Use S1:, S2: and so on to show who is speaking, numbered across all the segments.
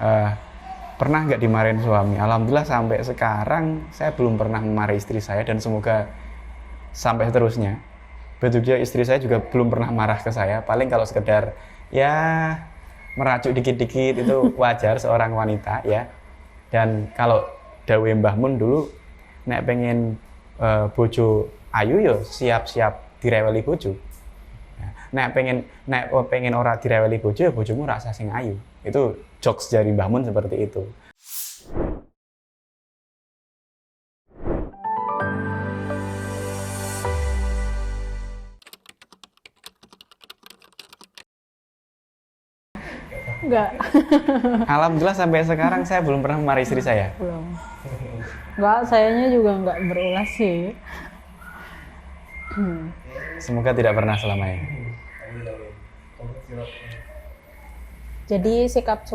S1: eh, pernah nggak dimarahin suami? Alhamdulillah sampai sekarang saya belum pernah memarahi istri saya, dan semoga sampai seterusnya. Begitu juga istri saya juga belum pernah marah ke saya. Paling kalau sekedar ya meracuk dikit-dikit itu wajar seorang wanita ya. Dan kalau dawe Mbah Mun dulu nek pengen bojo ayu yo siap-siap direweli bojo. Nek pengen ora direweli bojo ya bojomu rasa sing ayu. Itu jokes dari Mbah Mun seperti itu.
S2: Enggak.
S1: Alhamdulillah sampai sekarang saya belum pernah memarahi istri saya.
S2: Belum. Enggak, sayanya juga enggak berulah sih.
S1: Semoga tidak pernah selamanya.
S2: Jadi sikap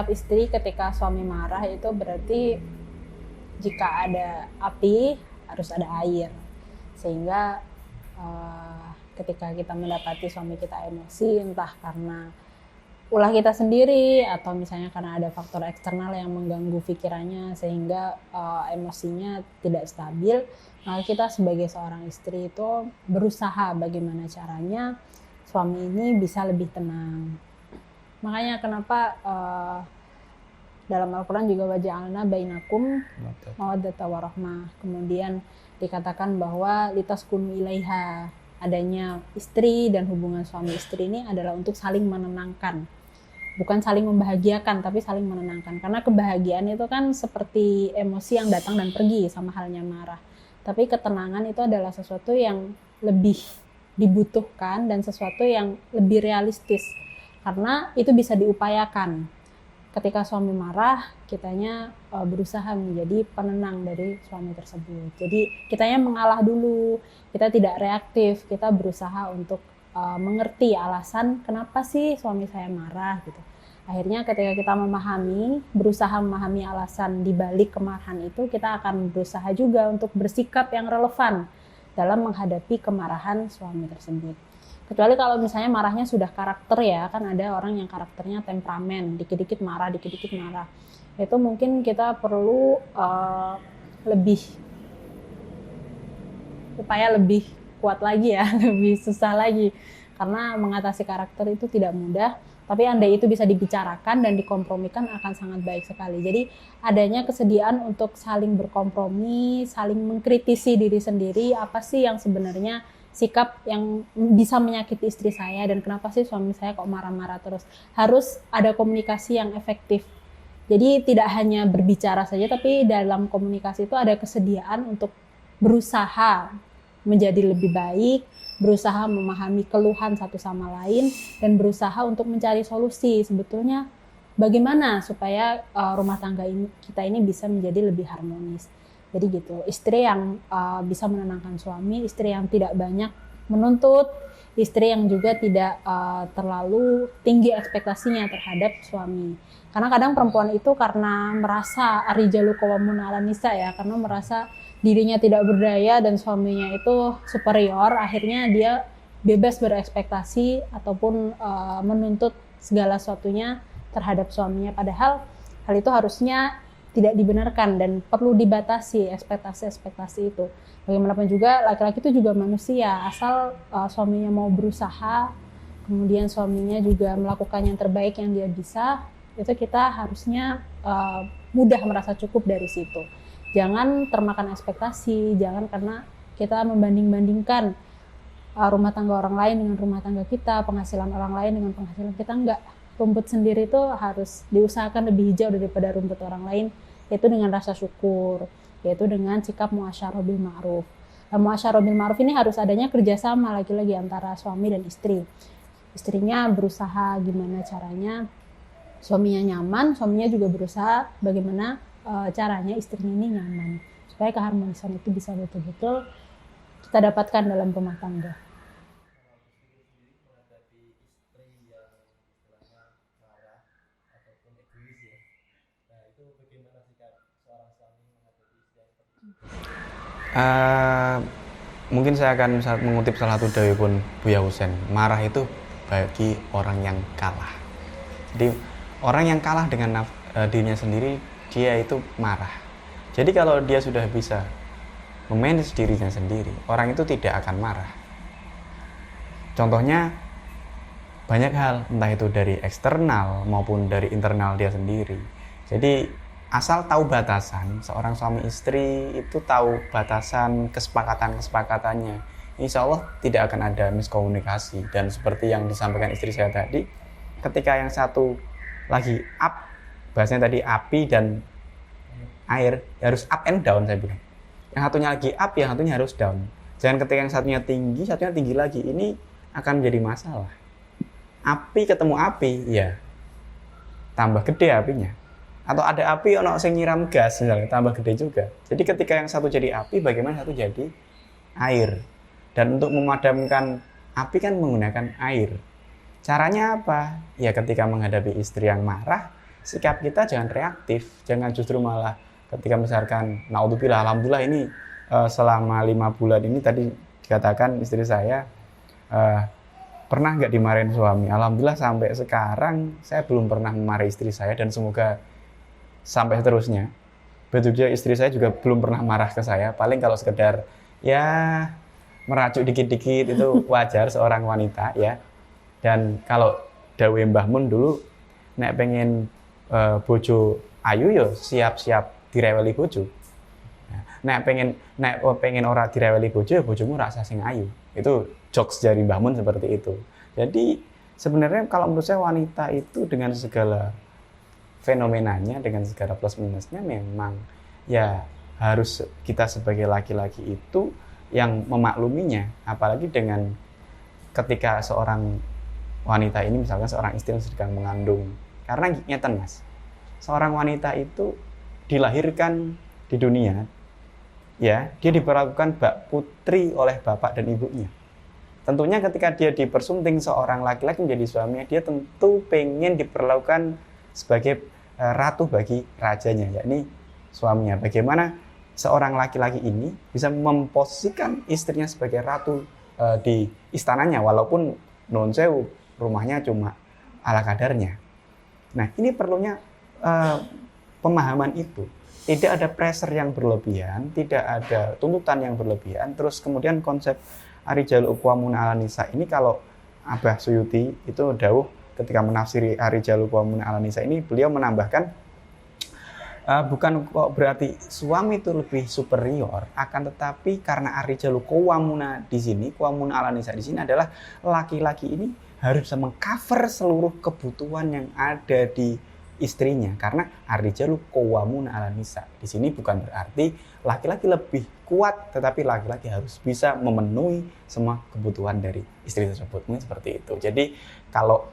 S2: istri ketika suami marah itu berarti jika ada api harus ada air, sehingga ketika kita mendapati suami kita emosi, entah karena ulah kita sendiri atau misalnya karena ada faktor eksternal yang mengganggu pikirannya sehingga emosinya tidak stabil, maka kita sebagai seorang istri itu berusaha bagaimana caranya suami ini bisa lebih tenang. Makanya kenapa dalam Al-Quran juga waja'alna bainakum mawaddata warahmah. Kemudian dikatakan bahwa litaskunu ilaiha, adanya istri dan hubungan suami istri ini adalah untuk saling menenangkan. Bukan saling membahagiakan, tapi saling menenangkan. Karena kebahagiaan itu kan seperti emosi yang datang dan pergi, sama halnya marah. Tapi ketenangan itu adalah sesuatu yang lebih dibutuhkan dan sesuatu yang lebih realistis. Karena itu bisa diupayakan. Ketika suami marah, kitanya berusaha menjadi penenang dari suami tersebut. Jadi kitanya mengalah dulu, kita tidak reaktif, kita berusaha untuk mengerti alasan kenapa sih suami saya marah gitu. Akhirnya ketika kita berusaha memahami alasan di balik kemarahan itu, kita akan berusaha juga untuk bersikap yang relevan dalam menghadapi kemarahan suami tersebut. Kecuali kalau misalnya marahnya sudah karakter ya, kan ada orang yang karakternya temperamen, dikit-dikit marah. Itu mungkin kita perlu upaya lebih kuat lagi ya, lebih susah lagi. Karena mengatasi karakter itu tidak mudah, tapi andai itu bisa dibicarakan dan dikompromikan akan sangat baik sekali. Jadi adanya kesediaan untuk saling berkompromi, saling mengkritisi diri sendiri, apa sih yang sebenarnya sikap yang bisa menyakiti istri saya dan kenapa sih suami saya kok marah-marah terus. Harus ada komunikasi yang efektif. Jadi tidak hanya berbicara saja, tapi dalam komunikasi itu ada kesediaan untuk berusaha menjadi lebih baik, berusaha memahami keluhan satu sama lain, dan berusaha untuk mencari solusi. Sebetulnya bagaimana supaya rumah tangga kita ini bisa menjadi lebih harmonis. Jadi gitu, istri yang bisa menenangkan suami, istri yang tidak banyak menuntut, istri yang juga tidak terlalu tinggi ekspektasinya terhadap suami. Karena kadang perempuan itu karena merasa ar-rijalu qawwamuna 'alan nisa ya, karena merasa dirinya tidak berdaya dan suaminya itu superior, akhirnya dia bebas berekspektasi ataupun menuntut segala sesuatunya terhadap suaminya. Padahal hal itu harusnya tidak dibenarkan dan perlu dibatasi ekspektasi-ekspektasi itu. Bagaimanapun juga laki-laki itu juga manusia, asal suaminya mau berusaha, kemudian suaminya juga melakukan yang terbaik yang dia bisa, itu kita harusnya mudah merasa cukup dari situ. Jangan termakan ekspektasi, jangan karena kita membanding-bandingkan rumah tangga orang lain dengan rumah tangga kita, penghasilan orang lain dengan penghasilan kita. Enggak, rumput sendiri itu harus diusahakan lebih hijau daripada rumput orang lain, yaitu dengan rasa syukur, yaitu dengan sikap muasyarah bil ma'ruf. Nah, muasyarah bil ma'ruf ini harus adanya kerjasama lagi-lagi antara suami dan istri. Istrinya berusaha gimana caranya suaminya nyaman, suaminya juga berusaha bagaimana caranya istrinya ini nyaman, supaya keharmonisan itu bisa betul-betul kita dapatkan dalam rumah tangga.
S1: Mungkin saya akan mengutip salah satu dawuh pun Buya Husain, marah itu bagi orang yang kalah. Jadi Orang yang kalah dengan dirinya sendiri, dia itu marah. Jadi kalau dia sudah bisa memanage dirinya sendiri, orang itu tidak akan marah. Contohnya banyak hal, entah itu dari eksternal maupun dari internal dia sendiri. Jadi asal tahu batasan, seorang suami istri itu tahu batasan kesepakatannya, insya Allah tidak akan ada miskomunikasi. Dan seperti yang disampaikan istri saya tadi, ketika yang satu lagi up, bahasanya tadi api dan air, harus up and down saya bilang. Yang satunya lagi up, yang satunya harus down. Jangan ketika yang satunya tinggi lagi, ini akan menjadi masalah. Api ketemu api, ya tambah gede apinya. Atau ada api, ono sing nyiram gas misalnya, tambah gede juga. Jadi ketika yang satu jadi api, bagaimana satu jadi air. Dan untuk memadamkan api kan menggunakan air. Caranya apa? Ya ketika menghadapi istri yang marah, sikap kita jangan reaktif, jangan justru malah ketika misalkan naudzubillah, alhamdulillah ini selama 5 bulan ini tadi dikatakan istri saya pernah nggak dimarahin suami. Alhamdulillah sampai sekarang saya belum pernah memarahi istri saya dan semoga sampai seterusnya. Betul juga istri saya juga belum pernah marah ke saya. Paling kalau sekedar ya meracuk dikit-dikit itu wajar seorang wanita ya. Dan kalau dawe Mbah Mun dulu nek pengen bojo ayu yo siap-siap direweli bojo. Nek pengen ora direweli bojo ya bojomu rasa sing ayu. Itu jokes dari Mbah Mun seperti itu. Jadi sebenarnya kalau menurut saya wanita itu dengan segala fenomenanya, dengan segala plus minusnya memang ya harus kita sebagai laki-laki itu yang memakluminya. Apalagi dengan ketika seorang wanita ini misalkan seorang istri yang sedang mengandung. Karena ngeten Mas, seorang wanita itu dilahirkan di dunia, ya dia diperlakukan bak putri oleh bapak dan ibunya. Tentunya ketika dia dipersunting seorang laki-laki menjadi suaminya, dia tentu pengen diperlakukan sebagai ratu bagi rajanya, yakni suaminya. Bagaimana seorang laki-laki ini bisa memposisikan istrinya sebagai ratu di istananya, walaupun non sewu rumahnya cuma ala kadarnya. Nah ini perlunya pemahaman itu. Tidak ada pressure yang berlebihan, tidak ada tuntutan yang berlebihan. Terus kemudian konsep Ar-Rijalu Qawwamun 'alan Nisa ini kalau Abah Suyuti itu dawuh ketika menafsiri Ar-Rijalu Qawwamun 'alan Nisa ini, beliau menambahkan bukan kok berarti suami itu lebih superior, akan tetapi karena Ar-Rijalu Qawwamuna di sini, Qawwamun 'alan Nisa di sini adalah laki-laki ini harus bisa mengcover seluruh kebutuhan yang ada di istrinya, karena Ar-Rijalu Qawwamuna 'alan Nisa di sini bukan berarti laki-laki lebih kuat, tetapi laki-laki harus bisa memenuhi semua kebutuhan dari istri tersebut. Mungkin seperti itu. Jadi kalau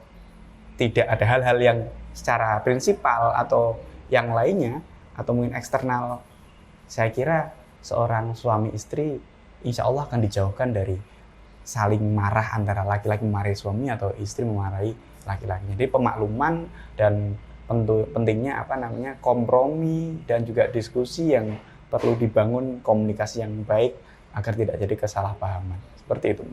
S1: tidak ada hal-hal yang secara prinsipal atau yang lainnya atau mungkin eksternal, saya kira seorang suami istri insya Allah akan dijauhkan dari saling marah antara laki-laki memarahi suami atau istri memarahi laki-laki. Jadi pemakluman dan pentingnya kompromi dan juga diskusi yang perlu dibangun, komunikasi yang baik agar tidak jadi kesalahpahaman. Seperti itu.